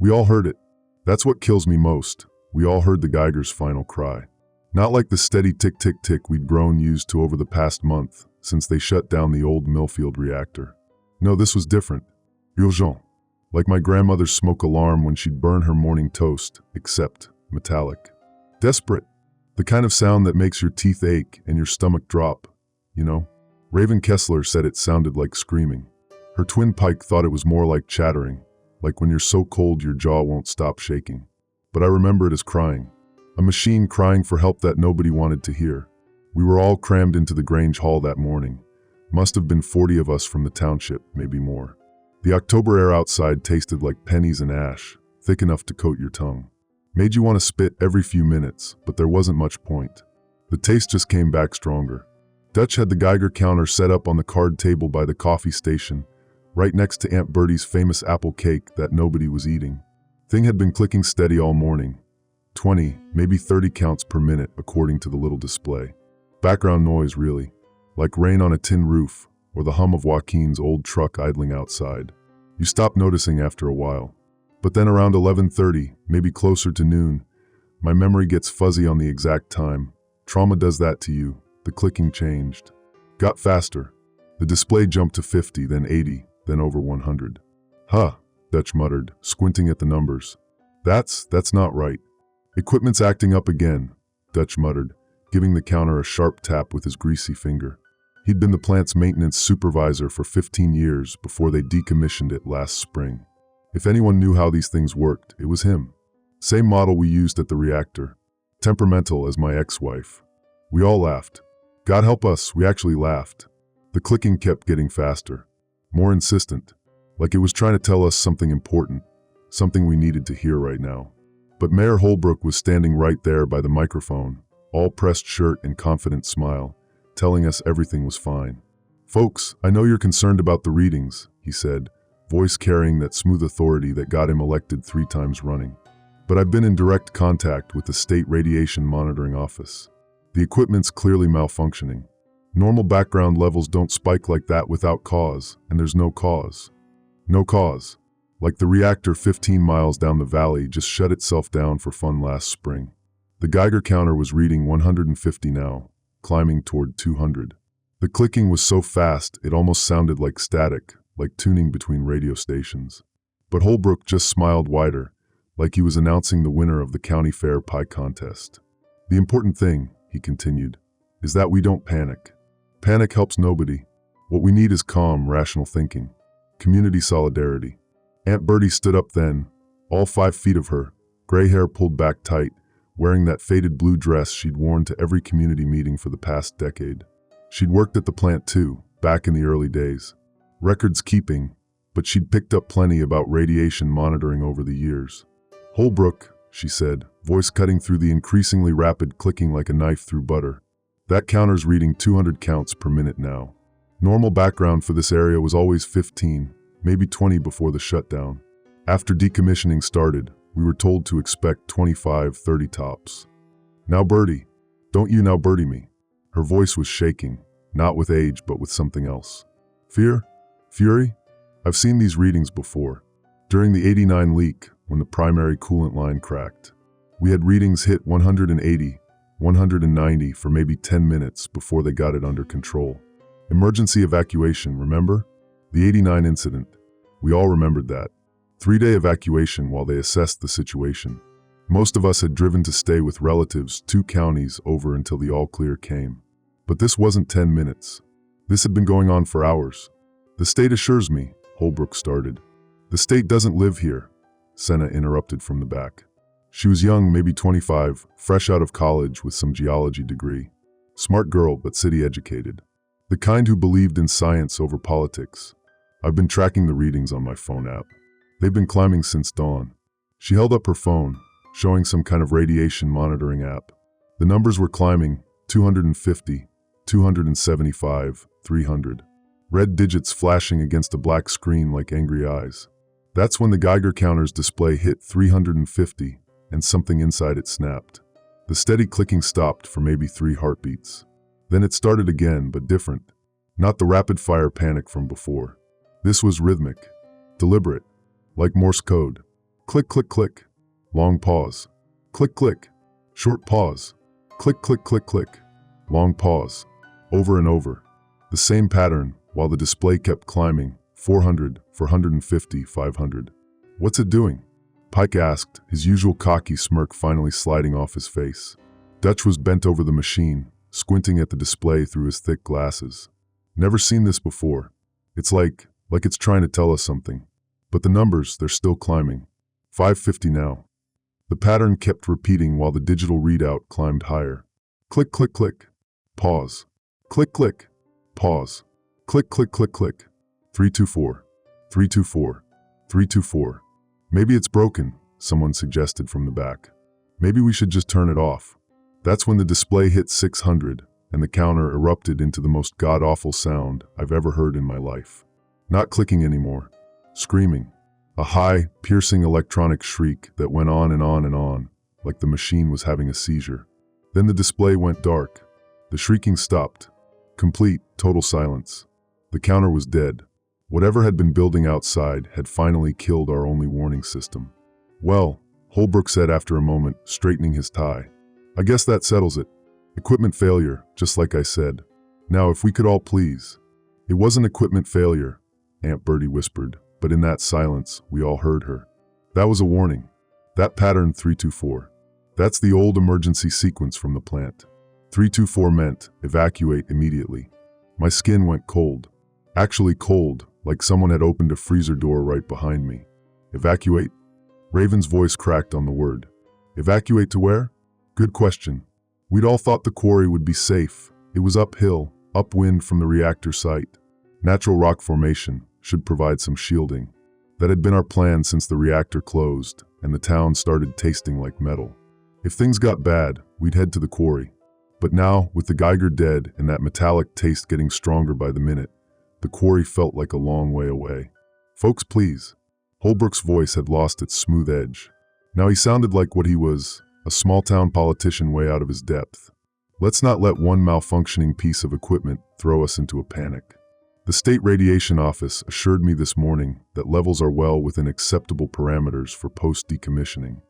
We all heard it. That's what kills me most. We all heard the Geiger's final cry. Not like the steady tick-tick-tick we'd grown used to over the past month, since they shut down the old Millfield reactor. No, this was different. Urgent. Like my grandmother's smoke alarm when she'd burn her morning toast, except metallic. Desperate. The kind of sound that makes your teeth ache and your stomach drop, you know? Raven Kessler said it sounded like screaming. Her twin Pike thought it was more like chattering, like when you're so cold your jaw won't stop shaking. But I remember it as crying. A machine crying for help that nobody wanted to hear. We were all crammed into the Grange Hall that morning. Must have been 40 of us from the township, maybe more. The October air outside tasted like pennies and ash, thick enough to coat your tongue. Made you want to spit every few minutes, but there wasn't much point. The taste just came back stronger. Dutch had the Geiger counter set up on the card table by the coffee station, right next to Aunt Bertie's famous apple cake that nobody was eating. Thing had been clicking steady all morning. 20, maybe 30 counts per minute according to the little display. Background noise really, like rain on a tin roof or the hum of Joaquin's old truck idling outside. You stop noticing after a while. But then around 11:30, maybe closer to noon, my memory gets fuzzy on the exact time. Trauma does that to you. The clicking changed. Got faster. The display jumped to 50, then 80, then over 100. Huh, Dutch muttered, squinting at the numbers. That's not right. Equipment's acting up again, Dutch muttered, giving the counter a sharp tap with his greasy finger. He'd been the plant's maintenance supervisor for 15 years before they decommissioned it last spring. If anyone knew how these things worked, it was him. Same model we used at the reactor. Temperamental as my ex-wife. We all laughed. God help us, we actually laughed. The clicking kept getting faster. More insistent. Like it was trying to tell us something important. Something we needed to hear right now. But Mayor Holbrook was standing right there by the microphone, all pressed shirt and confident smile, telling us everything was fine. Folks, I know you're concerned about the readings, he said, voice carrying that smooth authority that got him elected 3 times running. But I've been in direct contact with the state radiation monitoring office. The equipment's clearly malfunctioning. Normal background levels don't spike like that without cause, and there's no cause. No cause. Like the reactor 15 miles down the valley just shut itself down for fun last spring. The Geiger counter was reading 150 now, climbing toward 200. The clicking was so fast it almost sounded like static, like tuning between radio stations. But Holbrook just smiled wider, like he was announcing the winner of the county fair pie contest. The important thing, he continued, is that we don't panic. Panic helps nobody. What we need is calm, rational thinking. Community solidarity. Aunt Bertie stood up then, all 5 feet of her, gray hair pulled back tight, wearing that faded blue dress she'd worn to every community meeting for the past decade. She'd worked at the plant too, back in the early days. Records keeping, but she'd picked up plenty about radiation monitoring over the years. Holbrook, she said, voice cutting through the increasingly rapid clicking like a knife through butter. That counter's reading 200 counts per minute now. Normal background for this area was always 15, maybe 20 before the shutdown. After decommissioning started, we were told to expect 25, 30 tops. Now Bertie, don't you now Bertie me. Her voice was shaking, not with age but with something else. Fear? Fury? I've seen these readings before. During the '89 leak, when the primary coolant line cracked, we had readings hit 180, 190 for maybe 10 minutes before they got it under control. Emergency evacuation, remember? The '89 incident. We all remembered that. 3-day evacuation while they assessed the situation. Most of us had driven to stay with relatives 2 counties over until the all clear came. But this wasn't 10 minutes. This had been going on for hours. The state assures me, Holbrook started. The state doesn't live here, Senna interrupted from the back. She was young, maybe 25, fresh out of college with some geology degree. Smart girl, but city educated. The kind who believed in science over politics. I've been tracking the readings on my phone app. They've been climbing since dawn. She held up her phone, showing some kind of radiation monitoring app. The numbers were climbing, 250, 275, 300. Red digits flashing against a black screen like angry eyes. That's when the Geiger counter's display hit 350, and something inside it snapped. The steady clicking stopped for maybe 3 heartbeats. Then it started again, but different. Not the rapid-fire panic from before. This was rhythmic, deliberate, like Morse code. Click, click, click. Long pause. Click, click. Short pause. Click, click, click, click. Long pause. Over and over. The same pattern, while the display kept climbing. 400, 450, 500. What's it doing? Pike asked, his usual cocky smirk finally sliding off his face. Dutch was bent over the machine, squinting at the display through his thick glasses. Never seen this before. It's like it's trying to tell us something. But the numbers, they're still climbing. 550 now. The pattern kept repeating while the digital readout climbed higher. Click, click, click. Pause. Click, click. Pause. Click, click, click, click. 324. 324. 324. Maybe it's broken, someone suggested from the back. Maybe we should just turn it off. That's when the display hit 600, and the counter erupted into the most god-awful sound I've ever heard in my life. Not clicking anymore. Screaming. A high, piercing electronic shriek that went on and on and on, like the machine was having a seizure. Then the display went dark. The shrieking stopped. Complete, total silence. The counter was dead. Whatever had been building outside had finally killed our only warning system. Well, Holbrook said after a moment, straightening his tie. I guess that settles it. Equipment failure, just like I said. Now if we could all please. It wasn't equipment failure, Aunt Bertie whispered, but in that silence, we all heard her. That was a warning. That pattern 324. That's the old emergency sequence from the plant. 324 meant evacuate immediately. My skin went cold. Actually cold, like someone had opened a freezer door right behind me. Evacuate? Raven's voice cracked on the word. Evacuate to where? Good question. We'd all thought the quarry would be safe. It was uphill, upwind from the reactor site. Natural rock formation should provide some shielding. That had been our plan since the reactor closed and the town started tasting like metal. If things got bad, we'd head to the quarry. But now, with the Geiger dead and that metallic taste getting stronger by the minute, the quarry felt like a long way away. Folks, please. Holbrook's voice had lost its smooth edge. Now he sounded like what he was, a small-town politician way out of his depth. Let's not let one malfunctioning piece of equipment throw us into a panic. The State Radiation Office assured me this morning that levels are well within acceptable parameters for post-decommissioning.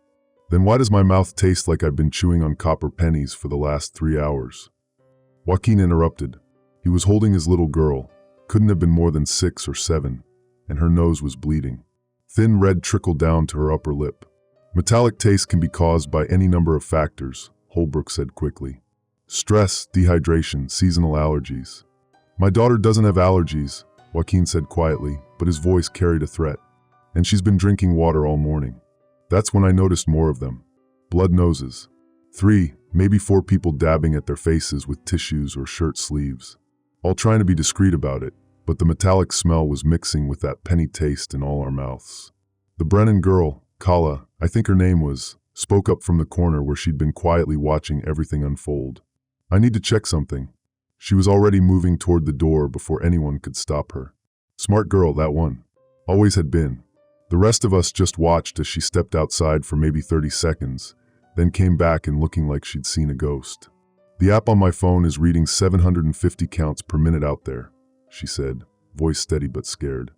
Then why does my mouth taste like I've been chewing on copper pennies for the last 3 hours? Joaquin interrupted. He was holding his little girl, couldn't have been more than 6 or 7, and her nose was bleeding. Thin red trickled down to her upper lip. Metallic taste can be caused by any number of factors, Holbrook said quickly. Stress, dehydration, seasonal allergies. My daughter doesn't have allergies, Joaquin said quietly, but his voice carried a threat. And she's been drinking water all morning. That's when I noticed more of them. Blood noses. 3, maybe 4 people dabbing at their faces with tissues or shirt sleeves. All trying to be discreet about it, but the metallic smell was mixing with that penny taste in all our mouths. The Brennan girl, Kala, I think her name was, spoke up from the corner where she'd been quietly watching everything unfold. I need to check something. She was already moving toward the door before anyone could stop her. Smart girl, that one. Always had been. The rest of us just watched as she stepped outside for maybe 30 seconds, then came back and looking like she'd seen a ghost. The app on my phone is reading 750 counts per minute out there, she said, voice steady but scared.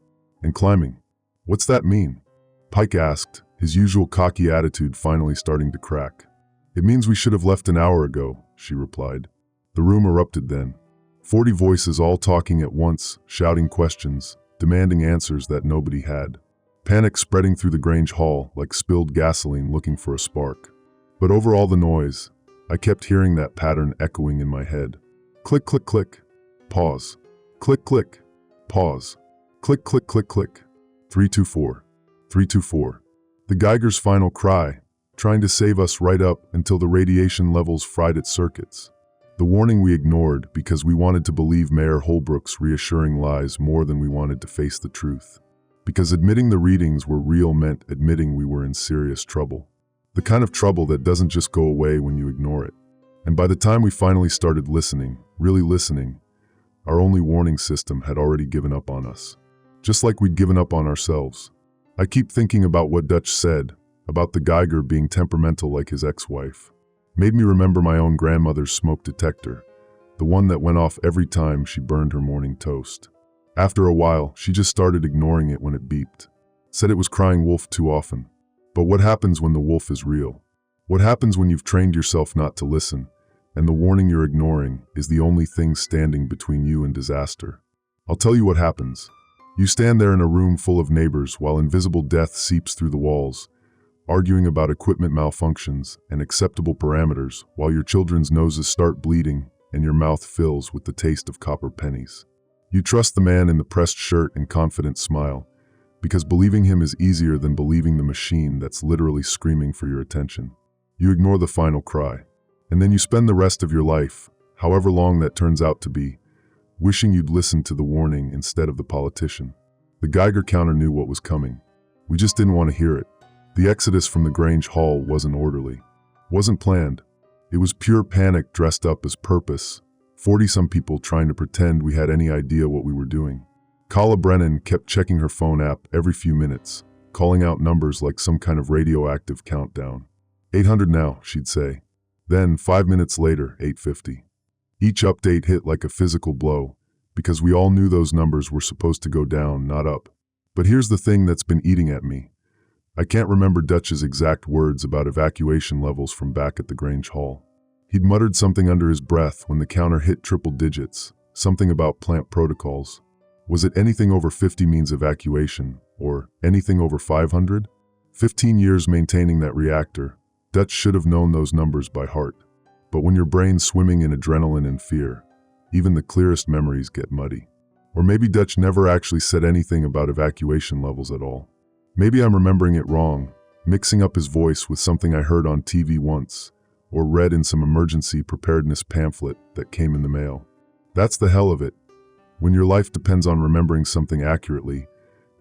And climbing. What's that mean? Pike asked, his usual cocky attitude finally starting to crack. It means we should have left an hour ago, she replied. The room erupted then. 40 voices all talking at once, shouting questions, demanding answers that nobody had. Panic spreading through the Grange hall like spilled gasoline looking for a spark. But over all the noise, I kept hearing that pattern echoing in my head. Click, click, click. Pause. Click, click. Pause. Click, click, click, click. 324. 324. The Geiger's final cry, trying to save us right up until the radiation levels fried its circuits. The warning we ignored because we wanted to believe Mayor Holbrook's reassuring lies more than we wanted to face the truth. Because admitting the readings were real meant admitting we were in serious trouble. The kind of trouble that doesn't just go away when you ignore it. And by the time we finally started listening, really listening, our only warning system had already given up on us. Just like we'd given up on ourselves. I keep thinking about what Dutch said, about the Geiger being temperamental like his ex-wife. Made me remember my own grandmother's smoke detector, the one that went off every time she burned her morning toast. After a while, she just started ignoring it when it beeped. Said it was crying wolf too often. But what happens when the wolf is real? What happens when you've trained yourself not to listen, and the warning you're ignoring is the only thing standing between you and disaster? I'll tell you what happens. You stand there in a room full of neighbors while invisible death seeps through the walls, arguing about equipment malfunctions and acceptable parameters while your children's noses start bleeding and your mouth fills with the taste of copper pennies. You trust the man in the pressed shirt and confident smile, because believing him is easier than believing the machine that's literally screaming for your attention. You ignore the final cry, and then you spend the rest of your life, however long that turns out to be, wishing you'd listened to the warning instead of the politician. The Geiger counter knew what was coming. We just didn't want to hear it. The exodus from the Grange Hall wasn't orderly, wasn't planned. It was pure panic dressed up as purpose, 40-some people trying to pretend we had any idea what we were doing. Kala Brennan kept checking her phone app every few minutes, calling out numbers like some kind of radioactive countdown. 800 now, she'd say. Then, 5 minutes later, 850. Each update hit like a physical blow, because we all knew those numbers were supposed to go down, not up. But here's the thing that's been eating at me. I can't remember Dutch's exact words about evacuation levels from back at the Grange Hall. He'd muttered something under his breath when the counter hit triple digits, something about plant protocols. Was it anything over 50 means evacuation, or anything over 500? 15 years maintaining that reactor, Dutch should have known those numbers by heart. But when your brain's swimming in adrenaline and fear, even the clearest memories get muddy. Or maybe Dutch never actually said anything about evacuation levels at all. Maybe I'm remembering it wrong, mixing up his voice with something I heard on TV once, or read in some emergency preparedness pamphlet that came in the mail. That's the hell of it. When your life depends on remembering something accurately,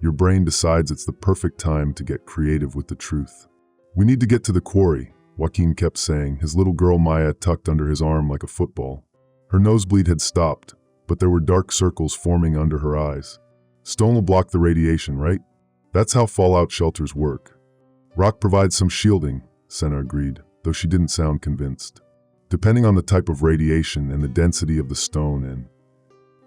your brain decides it's the perfect time to get creative with the truth. We need to get to the quarry, Joaquin kept saying, his little girl Maya tucked under his arm like a football. Her nosebleed had stopped, but there were dark circles forming under her eyes. Stone will block the radiation, right? That's how fallout shelters work. Rock provides some shielding, Senna agreed, though she didn't sound convinced. Depending on the type of radiation and the density of the stone and...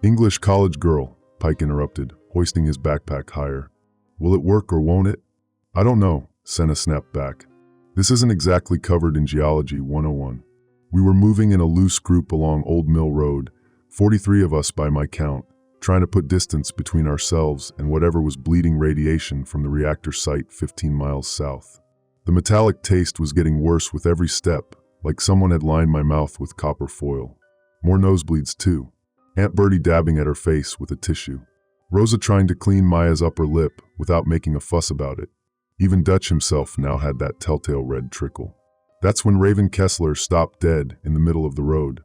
English college girl, Pike interrupted, hoisting his backpack higher. Will it work or won't it? I don't know, Senna snapped back. This isn't exactly covered in Geology 101. We were moving in a loose group along Old Mill Road, 43 of us by my count, trying to put distance between ourselves and whatever was bleeding radiation from the reactor site 15 miles south. The metallic taste was getting worse with every step, like someone had lined my mouth with copper foil. More nosebleeds too. Aunt Bertie dabbing at her face with a tissue. Rosa trying to clean Maya's upper lip without making a fuss about it. Even Dutch himself now had that telltale red trickle. That's when Raven Kessler stopped dead in the middle of the road.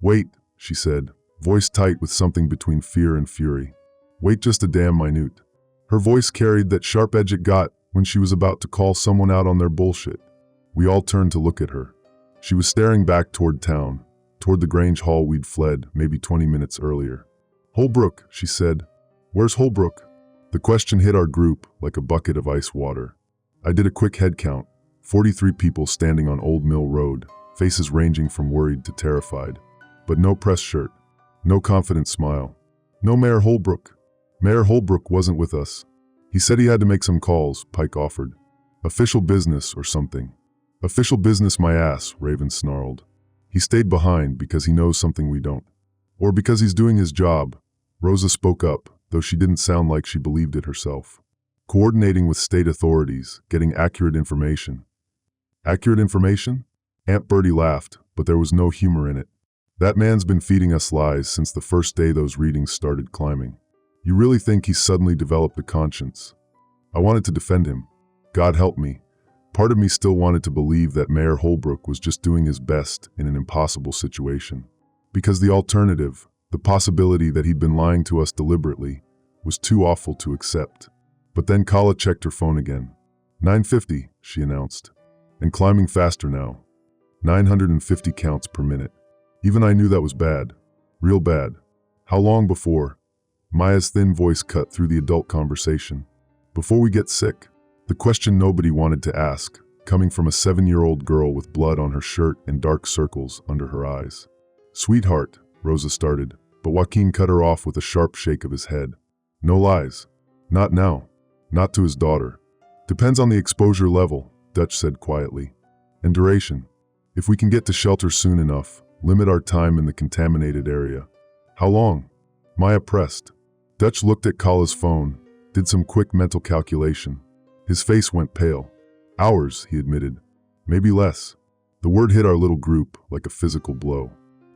Wait, she said, voice tight with something between fear and fury. Wait just a damn minute. Her voice carried that sharp edge it got when she was about to call someone out on their bullshit. We all turned to look at her. She was staring back toward town, toward the Grange Hall we'd fled maybe 20 minutes earlier. Holbrook, she said. Where's Holbrook? The question hit our group like a bucket of ice water. I did a quick head count. 43 people standing on Old Mill Road, faces ranging from worried to terrified. But no press shirt, no confident smile. No Mayor Holbrook. Mayor Holbrook wasn't with us. He said he had to make some calls, Pike offered. Official business or something. Official business my ass, Raven snarled. He stayed behind because he knows something we don't. Or because he's doing his job, Rosa spoke up, though she didn't sound like she believed it herself. Coordinating with state authorities, getting accurate information. Accurate information? Aunt Bertie laughed, but there was no humor in it. That man's been feeding us lies since the first day those readings started climbing. You really think he's suddenly developed a conscience? I wanted to defend him. God help me. Part of me still wanted to believe that Mayor Holbrook was just doing his best in an impossible situation. Because the alternative, the possibility that he'd been lying to us deliberately, was too awful to accept. But then Kala checked her phone again. 950, she announced. And climbing faster now. 950 counts per minute. Even I knew that was bad. Real bad. How long before? Maya's thin voice cut through the adult conversation. Before we get sick. The question nobody wanted to ask, coming from a 7-year-old girl with blood on her shirt and dark circles under her eyes. Sweetheart, Rosa started, but Joaquin cut her off with a sharp shake of his head. No lies. Not now. Not to his daughter. Depends on the exposure level, Dutch said quietly. And duration. If we can get to shelter soon enough, limit our time in the contaminated area. How long? Maya pressed. Dutch looked at Kala's phone, did some quick mental calculation. His face went pale. Hours, he admitted. Maybe less. The word hit our little group like a physical blow.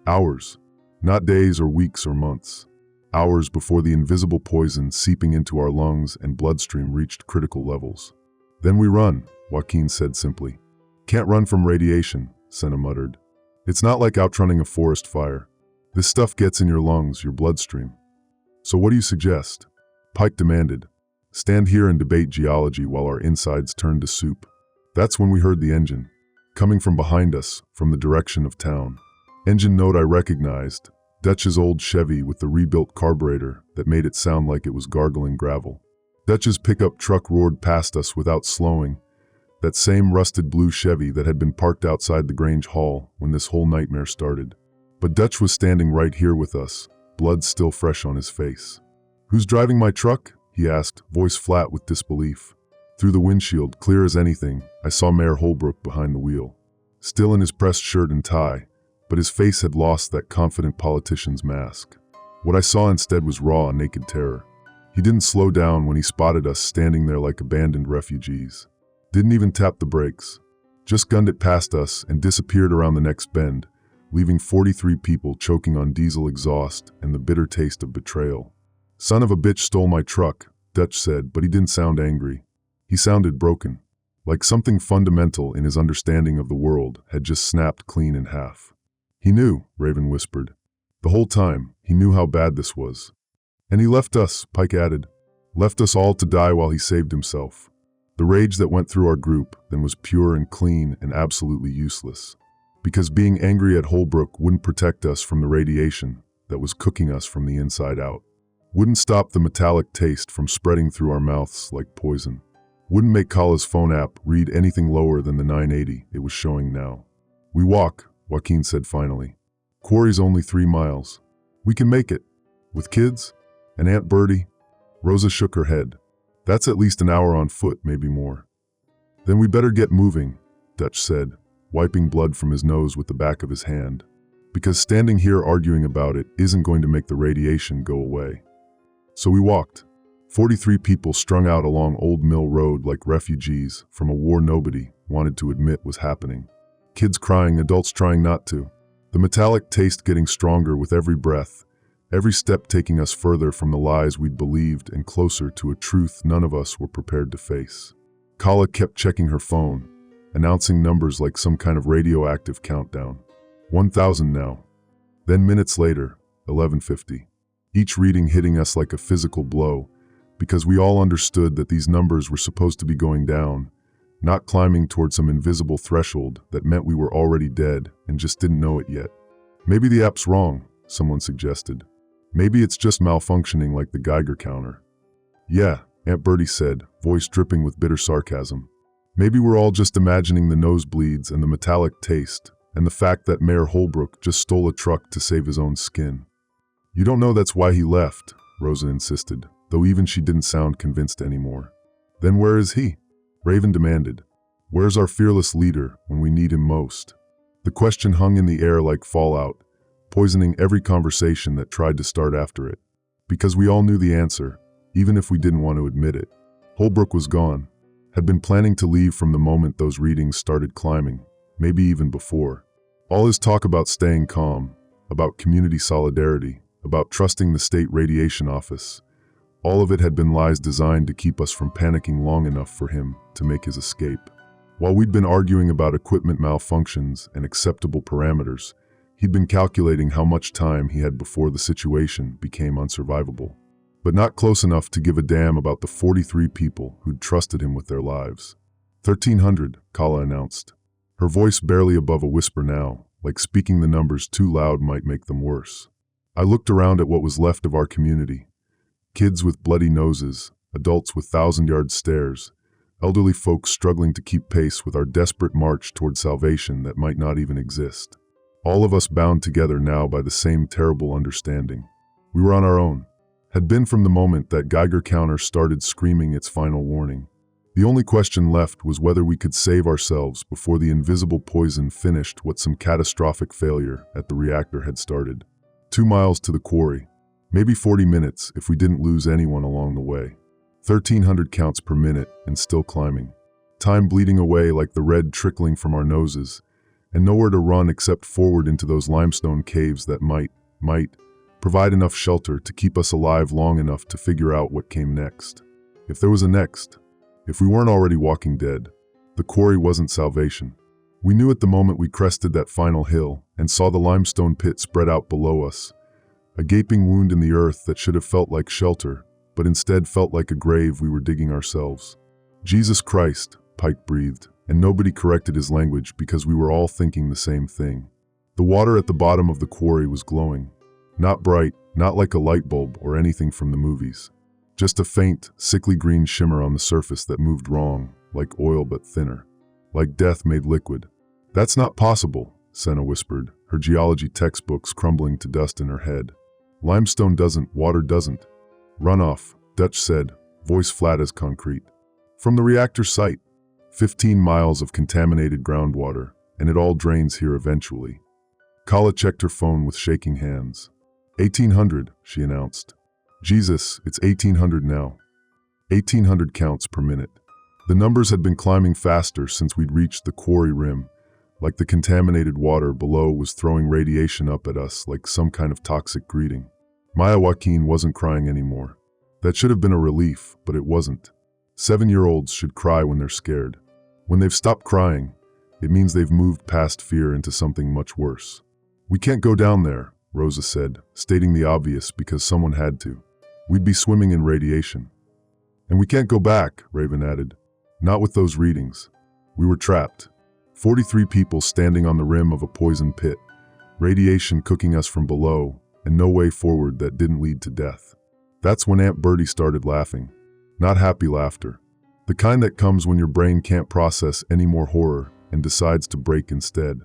Hours. Not days or weeks or months. Hours before the invisible poison seeping into our lungs and bloodstream reached critical levels. Then we run, Joaquin said simply. Can't run from radiation, Senna muttered. It's not like outrunning a forest fire. This stuff gets in your lungs, your bloodstream. So what do you suggest? Pike demanded. Stand here and debate geology while our insides turned to soup. That's when we heard the engine. Coming from behind us, from the direction of town. Engine note I recognized. Dutch's old Chevy with the rebuilt carburetor that made it sound like it was gargling gravel. Dutch's pickup truck roared past us without slowing. That same rusted blue Chevy that had been parked outside the Grange Hall when this whole nightmare started. But Dutch was standing right here with us, blood still fresh on his face. Who's driving my truck? He asked, voice flat with disbelief. Through the windshield, clear as anything, I saw Mayor Holbrook behind the wheel. Still in his pressed shirt and tie, but his face had lost that confident politician's mask. What I saw instead was raw, naked terror. He didn't slow down when he spotted us standing there like abandoned refugees. Didn't even tap the brakes. Just gunned it past us and disappeared around the next bend, leaving 43 people choking on diesel exhaust and the bitter taste of betrayal. Son of a bitch stole my truck, Dutch said, but he didn't sound angry. He sounded broken, like something fundamental in his understanding of the world had just snapped clean in half. He knew, Raven whispered. The whole time, he knew how bad this was. And he left us, Pike added. Left us all to die while he saved himself. The rage that went through our group then was pure and clean and absolutely useless. Because being angry at Holbrook wouldn't protect us from the radiation that was cooking us from the inside out. Wouldn't stop the metallic taste from spreading through our mouths like poison. Wouldn't make Kala's phone app read anything lower than the 980 it was showing now. We walk, Joaquin said finally. Quarry's only 3 miles. We can make it. With kids? And Aunt Bertie? Rosa shook her head. That's at least an hour on foot, maybe more. Then we better get moving, Dutch said, wiping blood from his nose with the back of his hand. Because standing here arguing about it isn't going to make the radiation go away. So we walked. 43 people strung out along Old Mill Road like refugees from a war nobody wanted to admit was happening. Kids crying, adults trying not to. The metallic taste getting stronger with every breath, every step taking us further from the lies we'd believed and closer to a truth none of us were prepared to face. Kala kept checking her phone, announcing numbers like some kind of radioactive countdown. 1,000 now. Then minutes later, 1150. Each reading hitting us like a physical blow, because we all understood that these numbers were supposed to be going down, not climbing toward some invisible threshold that meant we were already dead and just didn't know it yet. Maybe the app's wrong, someone suggested. Maybe it's just malfunctioning like the Geiger counter. Yeah, Aunt Bertie said, voice dripping with bitter sarcasm. Maybe we're all just imagining the nosebleeds and the metallic taste, and the fact that Mayor Holbrook just stole a truck to save his own skin. You don't know that's why he left, Rosa insisted, though even she didn't sound convinced anymore. Then where is he? Raven demanded. Where's our fearless leader when we need him most? The question hung in the air like fallout, poisoning every conversation that tried to start after it. Because we all knew the answer, even if we didn't want to admit it. Holbrook was gone, had been planning to leave from the moment those readings started climbing, maybe even before. All his talk about staying calm, about community solidarity, about trusting the state radiation office, all of it had been lies designed to keep us from panicking long enough for him to make his escape. While we'd been arguing about equipment malfunctions and acceptable parameters, he'd been calculating how much time he had before the situation became unsurvivable. But not close enough to give a damn about the 43 people who'd trusted him with their lives. 1,300, Kala announced. Her voice barely above a whisper now, like speaking the numbers too loud might make them worse. I looked around at what was left of our community. Kids with bloody noses, adults with 1,000-yard stares, elderly folks struggling to keep pace with our desperate march toward salvation that might not even exist. All of us bound together now by the same terrible understanding. We were on our own. Had been from the moment that Geiger counter started screaming its final warning. The only question left was whether we could save ourselves before the invisible poison finished what some catastrophic failure at the reactor had started. 2 miles to the quarry. Maybe 40 minutes if we didn't lose anyone along the way. 1,300 counts per minute and still climbing. Time bleeding away like the red trickling from our noses, and nowhere to run except forward into those limestone caves that might provide enough shelter to keep us alive long enough to figure out what came next. If there was a next, if we weren't already walking dead, the quarry wasn't salvation. We knew at the moment we crested that final hill and saw the limestone pit spread out below us, a gaping wound in the earth that should have felt like shelter, but instead felt like a grave we were digging ourselves. Jesus Christ, Pike breathed, and nobody corrected his language because we were all thinking the same thing. The water at the bottom of the quarry was glowing. Not bright, not like a light bulb or anything from the movies. Just a faint, sickly green shimmer on the surface that moved wrong, like oil but thinner. Like death made liquid. "That's not possible," Senna whispered, her geology textbooks crumbling to dust in her head. "Limestone doesn't, water doesn't." "Runoff," Dutch said, voice flat as concrete. "From the reactor site. 15 miles of contaminated groundwater, and it all drains here eventually." Kala checked her phone with shaking hands. 1,800, she announced. "Jesus, it's 1,800 now. 1,800 counts per minute." The numbers had been climbing faster since we'd reached the quarry rim, like the contaminated water below was throwing radiation up at us like some kind of toxic greeting. Maya Joaquin wasn't crying anymore. That should have been a relief, but it wasn't. 7-year-olds should cry when they're scared. When they've stopped crying, it means they've moved past fear into something much worse. "We can't go down there," Rosa said, stating the obvious because someone had to. "We'd be swimming in radiation." "And we can't go back," Raven added. "Not with those readings." We were trapped. 43 people standing on the rim of a poison pit, radiation cooking us from below, and no way forward that didn't lead to death. That's when Aunt Bertie started laughing. Not happy laughter. The kind that comes when your brain can't process any more horror and decides to break instead.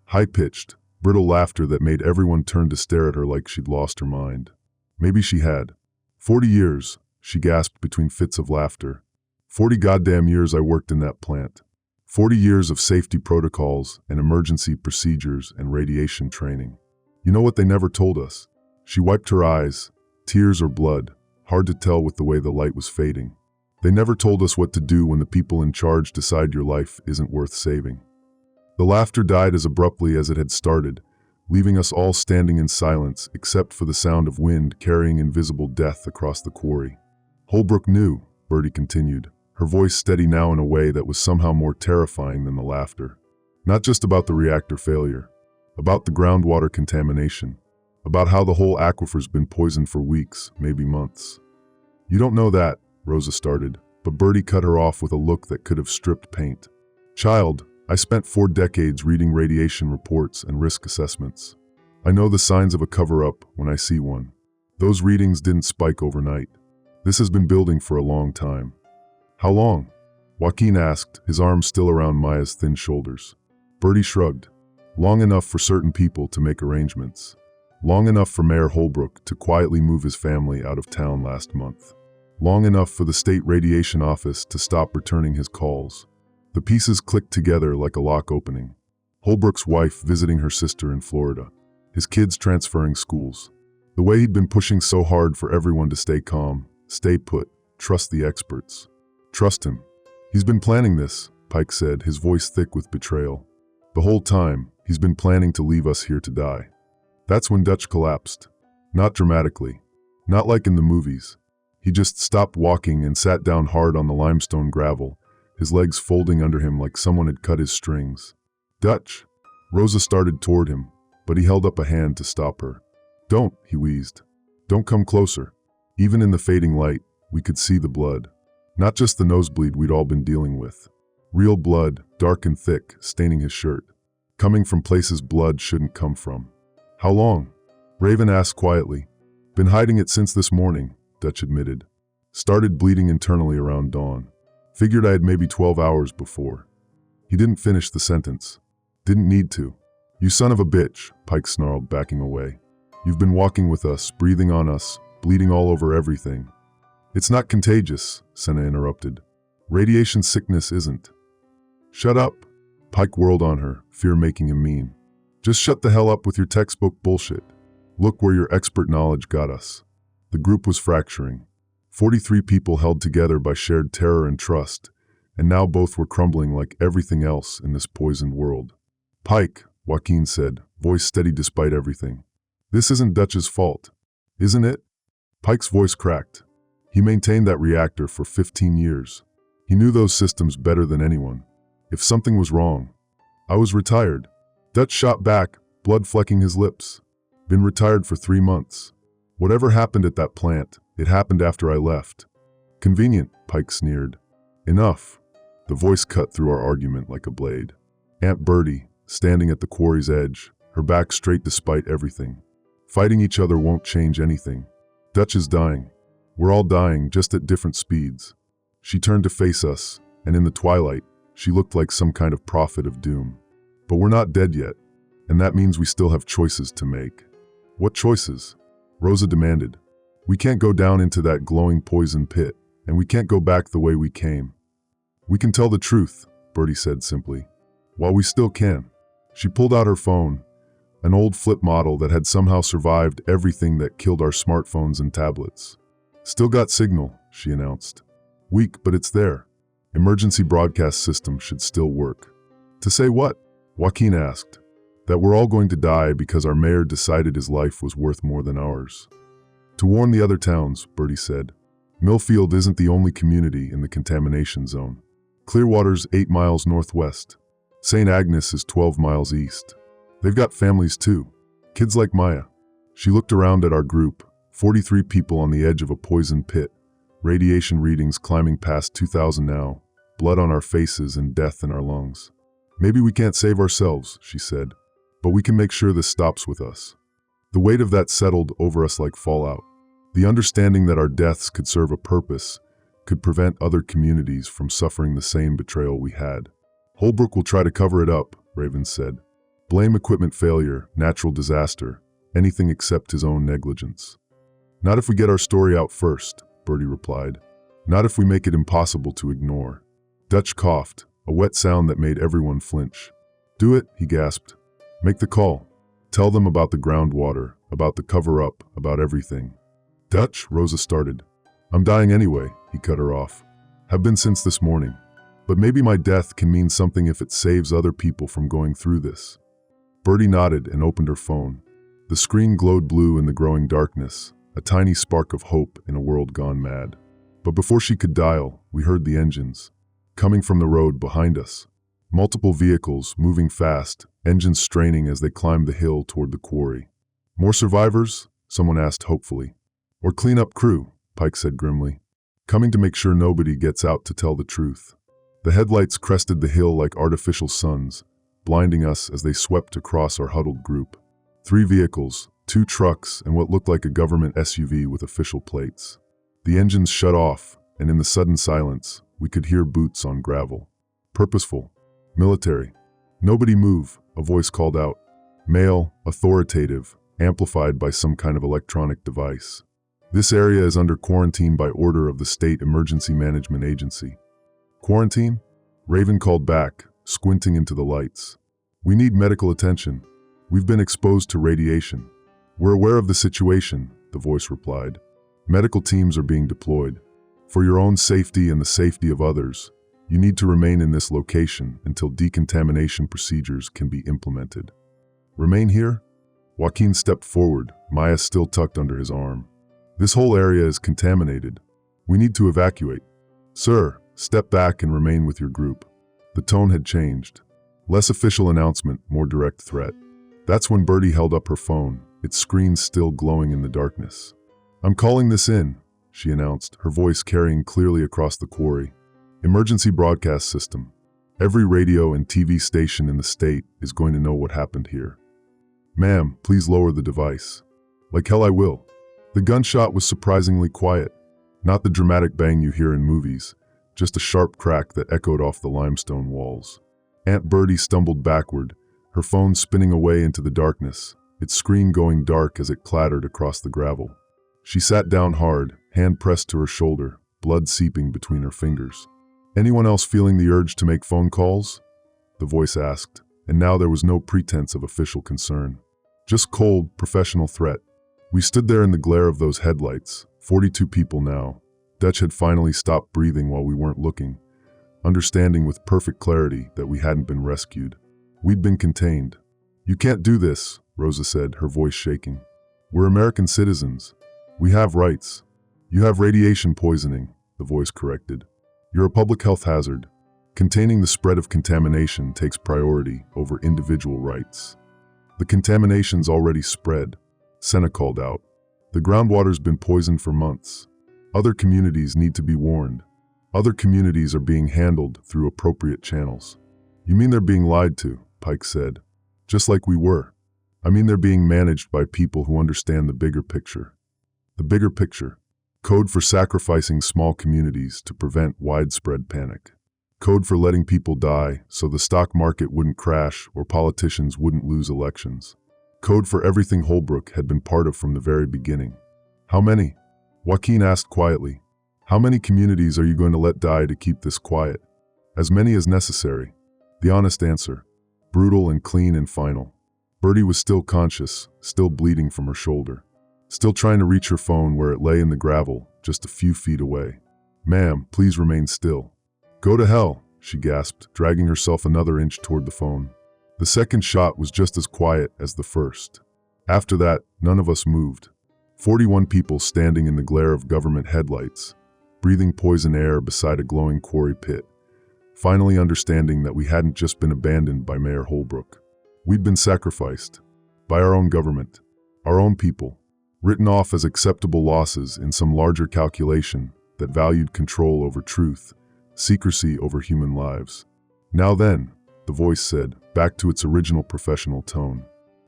High-pitched, brittle laughter that made everyone turn to stare at her like she'd lost her mind. Maybe she had. 40 years, she gasped between fits of laughter. 40 goddamn years I worked in that plant. 40 years of safety protocols and emergency procedures and radiation training. You know what they never told us? She wiped her eyes, tears or blood, hard to tell with the way the light was fading. They never told us what to do when the people in charge decide your life isn't worth saving. The laughter died as abruptly as it had started, leaving us all standing in silence except for the sound of wind carrying invisible death across the quarry. "Holbrook knew," Bertie continued, her voice steady now in a way that was somehow more terrifying than the laughter. "Not just about the reactor failure, about the groundwater contamination, about how the whole aquifer's been poisoned for weeks, maybe months." "You don't know that," Rosa started, but Bertie cut her off with a look that could have stripped paint. "Child, I spent 4 decades reading radiation reports and risk assessments. I know the signs of a cover-up when I see one. Those readings didn't spike overnight. This has been building for a long time." "How long?" Joaquin asked, his arm still around Maya's thin shoulders. Bertie shrugged. "Long enough for certain people to make arrangements. Long enough for Mayor Holbrook to quietly move his family out of town last month. Long enough for the state radiation office to stop returning his calls." The pieces clicked together like a lock opening. Holbrook's wife visiting her sister in Florida. His kids transferring schools. The way he'd been pushing so hard for everyone to stay calm, stay put, trust the experts. Trust him. "He's been planning this," Pike said, his voice thick with betrayal. "The whole time, he's been planning to leave us here to die." That's when Dutch collapsed. Not dramatically. Not like in the movies. He just stopped walking and sat down hard on the limestone gravel, his legs folding under him like someone had cut his strings. "Dutch!" Rosa started toward him, but he held up a hand to stop her. "Don't," he wheezed. "Don't come closer." Even in the fading light, we could see the blood. Not just the nosebleed we'd all been dealing with. Real blood, dark and thick, staining his shirt. Coming from places blood shouldn't come from. "How long?" Raven asked quietly. "Been hiding it since this morning," Dutch admitted. "Started bleeding internally around dawn. Figured I had maybe 12 hours before." He didn't finish the sentence. "Didn't need to." "You son of a bitch," Pike snarled, backing away. "You've been walking with us, breathing on us, bleeding all over everything." "It's not contagious," Senna interrupted. Radiation sickness isn't. Shut up. Pike whirled on her, fear making him mean. Just shut the hell up with your textbook bullshit. Look where your expert knowledge got us. The group was fracturing. 43 people held together by shared terror and trust, and now both were crumbling like everything else in this poisoned world. Pike, Joaquin said, voice steady despite everything. This isn't Dutch's fault, isn't it? Pike's voice cracked. He maintained that reactor for 15 years. He knew those systems better than anyone. If something was wrong, I was retired. Dutch shot back, blood flecking his lips. Been retired for 3 months. Whatever happened at that plant, it happened after I left. Convenient, Pike sneered. Enough. The voice cut through our argument like a blade. Aunt Bertie, standing at the quarry's edge, her back straight despite everything. Fighting each other won't change anything. Dutch is dying. We're all dying, just at different speeds. She turned to face us, and in the twilight, she looked like some kind of prophet of doom. But we're not dead yet, and that means we still have choices to make. What choices? Rosa demanded. We can't go down into that glowing poison pit, and we can't go back the way we came. We can tell the truth, Bertie said simply. While we still can. She pulled out her phone, an old flip model that had somehow survived everything that killed our smartphones and tablets. Still got signal, she announced. Weak, but it's there. Emergency broadcast system should still work. To say what? Joaquin asked. That we're all going to die because our mayor decided his life was worth more than ours. To warn the other towns, Bertie said. Millfield isn't the only community in the contamination zone. Clearwater's 8 miles northwest. St. Agnes is 12 miles east. They've got families too. Kids like Maya. She looked around at our group, 43 people on the edge of a poison pit, radiation readings climbing past 2,000 now, blood on our faces and death in our lungs. Maybe we can't save ourselves, she said, but we can make sure this stops with us. The weight of that settled over us like fallout. The understanding that our deaths could serve a purpose, could prevent other communities from suffering the same betrayal we had. Holbrook will try to cover it up, Raven said. Blame equipment failure, natural disaster, anything except his own negligence. Not if we get our story out first, Bertie replied. Not if we make it impossible to ignore. Dutch coughed, a wet sound that made everyone flinch. Do it, he gasped. Make the call. Tell them about the groundwater, about the cover-up, about everything. Dutch, Rosa started. I'm dying anyway, he cut her off. Have been since this morning. But maybe my death can mean something if it saves other people from going through this. Bertie nodded and opened her phone. The screen glowed blue in the growing darkness, a tiny spark of hope in a world gone mad. But before she could dial, we heard the engines. Coming from the road behind us. Multiple vehicles, moving fast, engines straining as they climbed the hill toward the quarry. More survivors? Someone asked hopefully. Or cleanup crew, Pike said grimly. Coming to make sure nobody gets out to tell the truth. The headlights crested the hill like artificial suns, blinding us as they swept across our huddled group. 3 vehicles, 2 trucks, and what looked like a government SUV with official plates. The engines shut off, and in the sudden silence, we could hear boots on gravel. Purposeful. Military. Nobody move, a voice called out. Male, authoritative, amplified by some kind of electronic device. This area is under quarantine by order of the State Emergency Management Agency. Quarantine? Raven called back, squinting into the lights. We need medical attention. We've been exposed to radiation. We're aware of the situation, the voice replied. Medical teams are being deployed. For your own safety and the safety of others, you need to remain in this location until decontamination procedures can be implemented. Remain here? Joaquin stepped forward, Maya still tucked under his arm. This whole area is contaminated. We need to evacuate. Sir, step back and remain with your group. The tone had changed. Less official announcement, more direct threat. That's when Bertie held up her phone, its screen still glowing in the darkness. I'm calling this in, she announced, her voice carrying clearly across the quarry. Emergency broadcast system. Every radio and TV station in the state is going to know what happened here. Ma'am, please lower the device. Like hell I will. The gunshot was surprisingly quiet. Not the dramatic bang you hear in movies, just a sharp crack that echoed off the limestone walls. Aunt Bertie stumbled backward, her phone spinning away into the darkness, its screen going dark as it clattered across the gravel. She sat down hard, hand pressed to her shoulder, blood seeping between her fingers. Anyone else feeling the urge to make phone calls? The voice asked, and now there was no pretense of official concern. Just cold, professional threat. We stood there in the glare of those headlights, 42 people now. Dutch had finally stopped breathing while we weren't looking, understanding with perfect clarity that we hadn't been rescued. We'd been contained. You can't do this, Rosa said, her voice shaking. We're American citizens. We have rights. You have radiation poisoning, the voice corrected. You're a public health hazard. Containing the spread of contamination takes priority over individual rights. The contamination's already spread, Senna called out. The groundwater's been poisoned for months. Other communities need to be warned. Other communities are being handled through appropriate channels. You mean they're being lied to, Pike said. Just like we were. I mean they're being managed by people who understand the bigger picture. The bigger picture. Code for sacrificing small communities to prevent widespread panic. Code for letting people die so the stock market wouldn't crash or politicians wouldn't lose elections. Code for everything Holbrook had been part of from the very beginning. How many? Joaquin asked quietly. How many communities are you going to let die to keep this quiet? As many as necessary. The honest answer. Brutal and clean and final. Bertie was still conscious, still bleeding from her shoulder. Still trying to reach her phone where it lay in the gravel, just a few feet away. Ma'am, please remain still. Go to hell, she gasped, dragging herself another inch toward the phone. The second shot was just as quiet as the first. After that, none of us moved. 41 people standing in the glare of government headlights, breathing poison air beside a glowing quarry pit, finally understanding that we hadn't just been abandoned by Mayor Holbrook. We'd been sacrificed. By our own government. Our own people. Written off as acceptable losses in some larger calculation that valued control over truth, secrecy over human lives. Now then, the voice said, back to its original professional tone.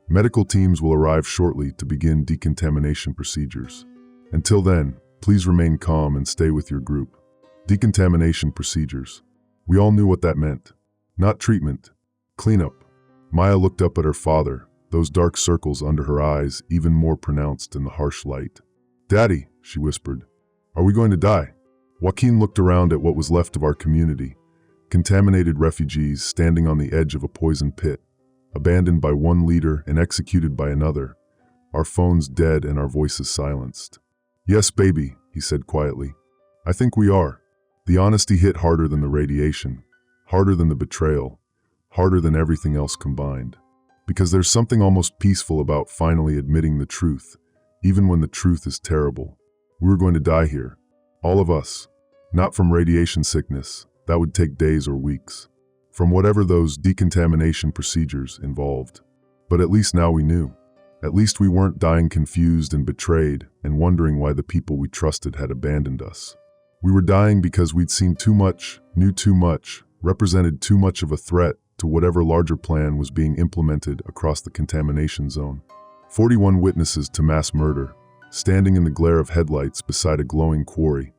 Medical teams will arrive shortly to begin decontamination procedures. Until then, please remain calm and stay with your group. Decontamination procedures. We all knew what that meant. Not treatment. Cleanup. Maya looked up at her father, those dark circles under her eyes even more pronounced in the harsh light. Daddy, she whispered, are we going to die? Joaquin looked around at what was left of our community, contaminated refugees standing on the edge of a poison pit, abandoned by one leader and executed by another, our phones dead and our voices silenced. Yes, baby, he said quietly. I think we are. The honesty hit harder than the radiation, harder than the betrayal, harder than everything else combined. Because there's something almost peaceful about finally admitting the truth, even when the truth is terrible. We were going to die here. All of us. Not from radiation sickness, that would take days or weeks. From whatever those decontamination procedures involved. But at least now we knew. At least we weren't dying confused and betrayed and wondering why the people we trusted had abandoned us. We were dying because we'd seen too much, knew too much, represented too much of a threat to whatever larger plan was being implemented across the contamination zone. 41 witnesses to mass murder, standing in the glare of headlights beside a glowing quarry,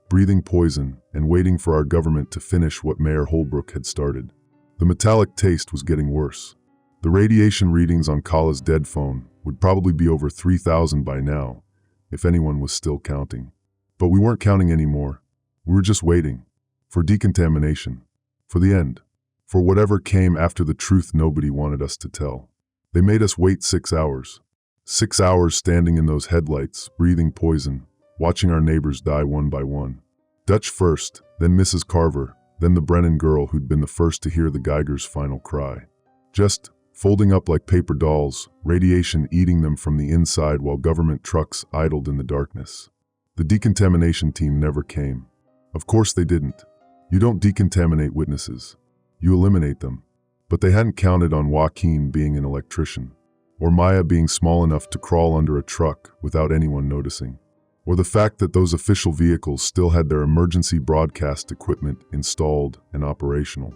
breathing poison and waiting for our government to finish what Mayor Holbrook had started. The metallic taste was getting worse. The radiation readings on Kala's dead phone would probably be over 3,000 by now, if anyone was still counting. But we weren't counting anymore. We were just waiting. For decontamination. For the end. For whatever came after the truth nobody wanted us to tell. They made us wait 6 hours. 6 hours standing in those headlights, breathing poison, watching our neighbors die one by one. Dutch first, then Mrs. Carver, then the Brennan girl who'd been the first to hear the Geiger's final cry. Just folding up like paper dolls, radiation eating them from the inside while government trucks idled in the darkness. The decontamination team never came. Of course they didn't. You don't decontaminate witnesses. You eliminate them. But they hadn't counted on Joaquin being an electrician, or Maya being small enough to crawl under a truck without anyone noticing, or the fact that those official vehicles still had their emergency broadcast equipment installed and operational.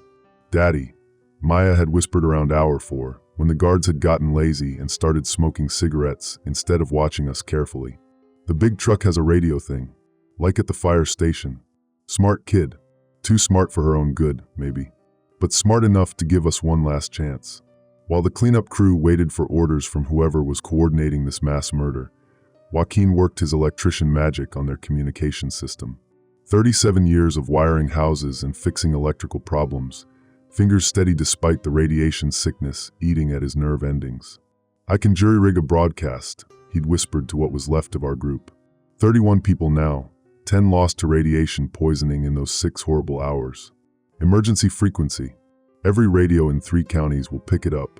Daddy, Maya had whispered around hour 4, when the guards had gotten lazy and started smoking cigarettes instead of watching us carefully. The big truck has a radio thing, like at the fire station. Smart kid. Too smart for her own good, maybe. But smart enough to give us one last chance. While the cleanup crew waited for orders from whoever was coordinating this mass murder, Joaquin worked his electrician magic on their communication system. 37 years of wiring houses and fixing electrical problems, fingers steady despite the radiation sickness eating at his nerve endings. "I can jury-rig a broadcast," he'd whispered to what was left of our group. 31 people now, 10 lost to radiation poisoning in those 6 horrible hours. Emergency frequency. Every radio in 3 counties will pick it up.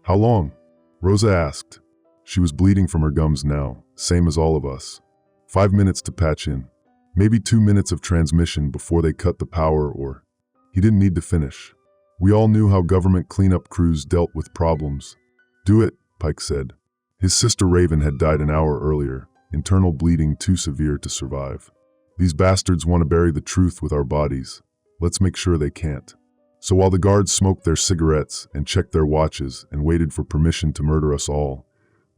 "How long?" Rosa asked. She was bleeding from her gums now, same as all of us. 5 minutes to patch in. Maybe 2 minutes of transmission before they cut the power or... He didn't need to finish. We all knew how government cleanup crews dealt with problems. "Do it," Pike said. His sister Raven had died an hour earlier, internal bleeding too severe to survive. "These bastards want to bury the truth with our bodies. Let's make sure they can't." So while the guards smoked their cigarettes and checked their watches and waited for permission to murder us all,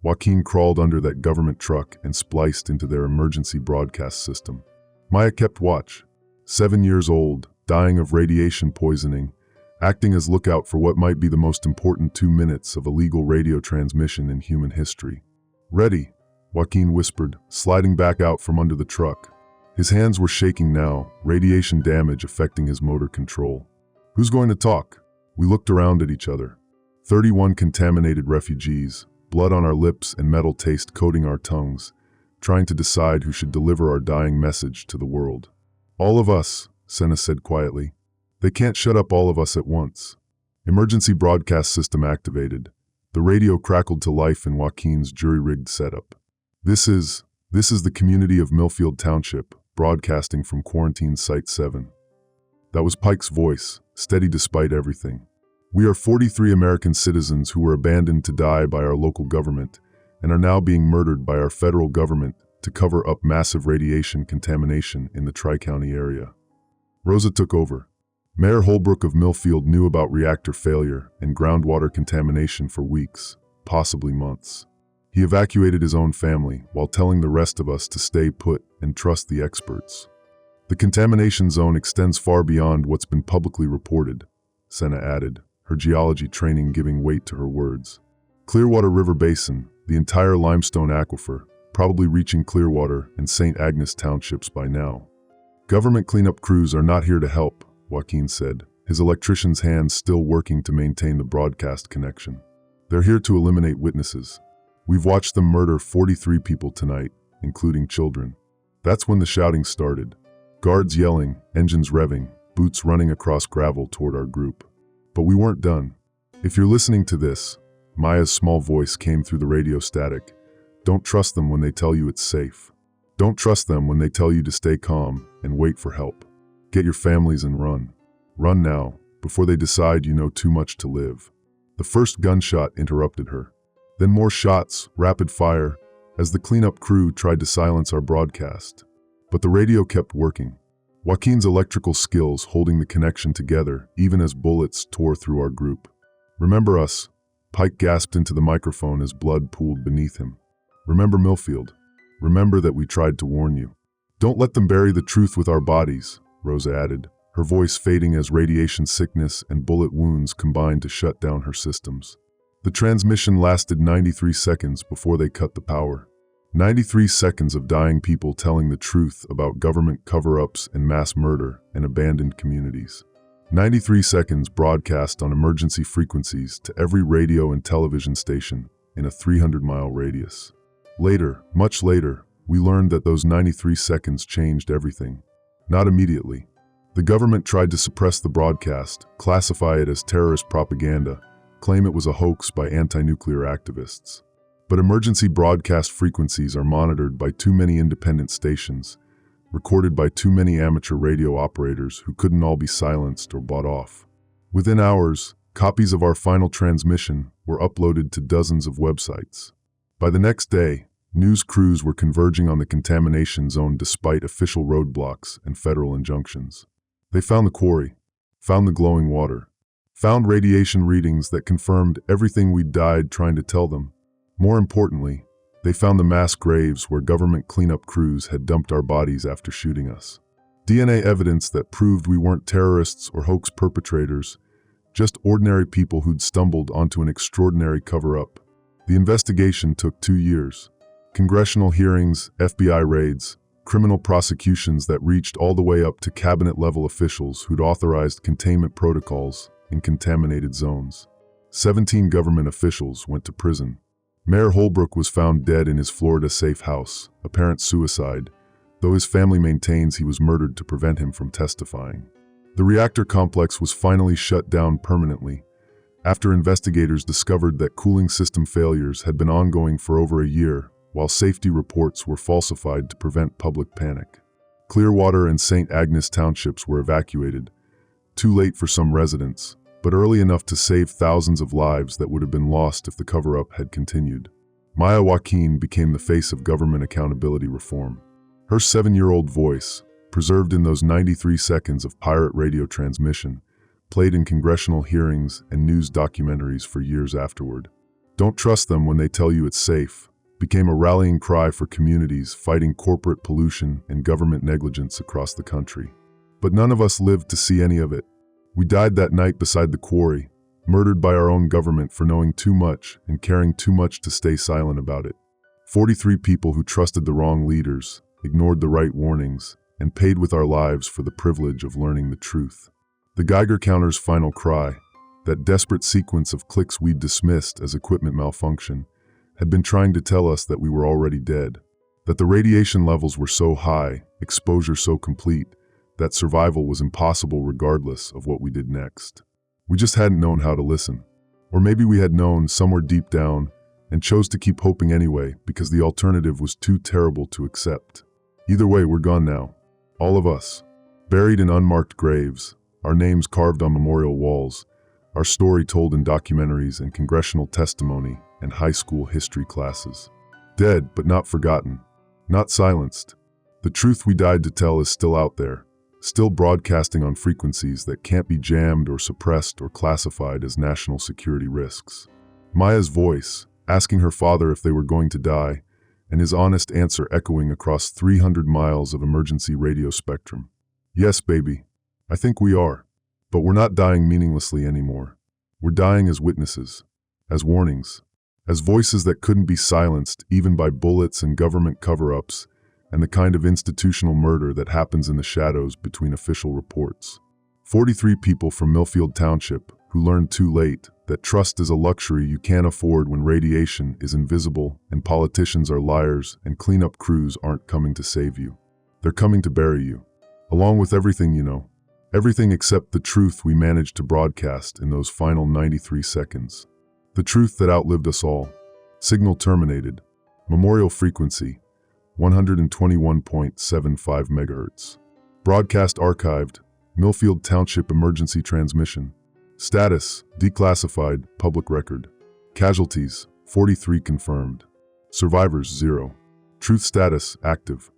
Joaquin crawled under that government truck and spliced into their emergency broadcast system. Maya kept watch, 7 years old, dying of radiation poisoning, acting as lookout for what might be the most important 2 minutes of illegal radio transmission in human history. "Ready," Joaquin whispered, sliding back out from under the truck. His hands were shaking now, radiation damage affecting his motor control. "Who's going to talk?" We looked around at each other. 31 contaminated refugees, blood on our lips and metal taste coating our tongues, trying to decide who should deliver our dying message to the world. "All of us," Senna said quietly. "They can't shut up all of us at once." Emergency broadcast system activated. The radio crackled to life in Joaquin's jury-rigged setup. This is the community of Millfield Township, broadcasting from Quarantine Site 7. That was Pike's voice, steady despite everything. "We are 43 American citizens who were abandoned to die by our local government and are now being murdered by our federal government to cover up massive radiation contamination in the Tri-County area." Rosa took over. Mayor Holbrook of Millfield knew about reactor failure and groundwater contamination for weeks, possibly months. He evacuated his own family while telling the rest of us to stay put and trust the experts. "The contamination zone extends far beyond what's been publicly reported," Senna added, her geology training giving weight to her words. "Clearwater River Basin, the entire limestone aquifer, probably reaching Clearwater and St. Agnes townships by now. Government cleanup crews are not here to help," Joaquin said, his electrician's hands still working to maintain the broadcast connection. "They're here to eliminate witnesses. We've watched them murder 43 people tonight, including children." That's when the shouting started. Guards yelling, engines revving, boots running across gravel toward our group. But we weren't done. "If you're listening to this," Maya's small voice came through the radio static, "don't trust them when they tell you it's safe. Don't trust them when they tell you to stay calm and wait for help. Get your families and run. Run now, before they decide you know too much to live." The first gunshot interrupted her. Then more shots, rapid fire, as the cleanup crew tried to silence our broadcast. But the radio kept working. Joaquin's electrical skills holding the connection together even as bullets tore through our group. "Remember us," Pike gasped into the microphone as blood pooled beneath him. "Remember Millfield. Remember that we tried to warn you." "Don't let them bury the truth with our bodies," Rosa added, her voice fading as radiation sickness and bullet wounds combined to shut down her systems. The transmission lasted 93 seconds before they cut the power. 93 seconds of dying people telling the truth about government cover-ups and mass murder and abandoned communities. 93 seconds broadcast on emergency frequencies to every radio and television station in a 300-mile radius. Later, much later, we learned that those 93 seconds changed everything. Not immediately. The government tried to suppress the broadcast, classify it as terrorist propaganda, claim it was a hoax by anti-nuclear activists. But emergency broadcast frequencies are monitored by too many independent stations, recorded by too many amateur radio operators who couldn't all be silenced or bought off. Within hours, copies of our final transmission were uploaded to dozens of websites. By the next day, news crews were converging on the contamination zone despite official roadblocks and federal injunctions. They found the quarry, found the glowing water, found radiation readings that confirmed everything we'd died trying to tell them. More importantly, they found the mass graves where government cleanup crews had dumped our bodies after shooting us. DNA evidence that proved we weren't terrorists or hoax perpetrators, just ordinary people who'd stumbled onto an extraordinary cover-up. The investigation took 2 years. Congressional hearings, FBI raids, criminal prosecutions that reached all the way up to cabinet-level officials who'd authorized containment protocols in contaminated zones. 17 government officials went to prison. Mayor Holbrook was found dead in his Florida safe house, apparent suicide, though his family maintains he was murdered to prevent him from testifying. The reactor complex was finally shut down permanently, after investigators discovered that cooling system failures had been ongoing for over a year, while safety reports were falsified to prevent public panic. Clearwater and St. Agnes townships were evacuated, too late for some residents, but early enough to save thousands of lives that would have been lost if the cover-up had continued. Maya Joaquin became the face of government accountability reform. Her 7-year-old voice, preserved in those 93 seconds of pirate radio transmission, played in congressional hearings and news documentaries for years afterward. "Don't trust them when they tell you it's safe," became a rallying cry for communities fighting corporate pollution and government negligence across the country. But none of us lived to see any of it. We died that night beside the quarry, murdered by our own government for knowing too much and caring too much to stay silent about it. 43 people who trusted the wrong leaders, ignored the right warnings, and paid with our lives for the privilege of learning the truth. The Geiger counter's final cry, that desperate sequence of clicks we'd dismissed as equipment malfunction, had been trying to tell us that we were already dead, that the radiation levels were so high, exposure so complete, that survival was impossible regardless of what we did next. We just hadn't known how to listen. Or maybe we had known somewhere deep down and chose to keep hoping anyway because the alternative was too terrible to accept. Either way, we're gone now. All of us. Buried in unmarked graves, our names carved on memorial walls, our story told in documentaries and congressional testimony and high school history classes. Dead, but not forgotten. Not silenced. The truth we died to tell is still out there, still broadcasting on frequencies that can't be jammed or suppressed or classified as national security risks. Maya's voice, asking her father if they were going to die, and his honest answer echoing across 300 miles of emergency radio spectrum. "Yes, baby. I think we are. But we're not dying meaninglessly anymore. We're dying as witnesses, as warnings, as voices that couldn't be silenced even by bullets and government cover-ups, and the kind of institutional murder that happens in the shadows between official reports." 43 people from Millfield Township who learned too late that trust is a luxury you can't afford when radiation is invisible and politicians are liars and cleanup crews aren't coming to save you. They're coming to bury you, along with everything you know. Everything except the truth we managed to broadcast in those final 93 seconds. The truth that outlived us all. Signal terminated. Memorial frequency, 121.75 MHz. Broadcast archived. Millfield Township emergency transmission. Status, declassified, public record. Casualties, 43 confirmed. Survivors, 0. Truth status, active.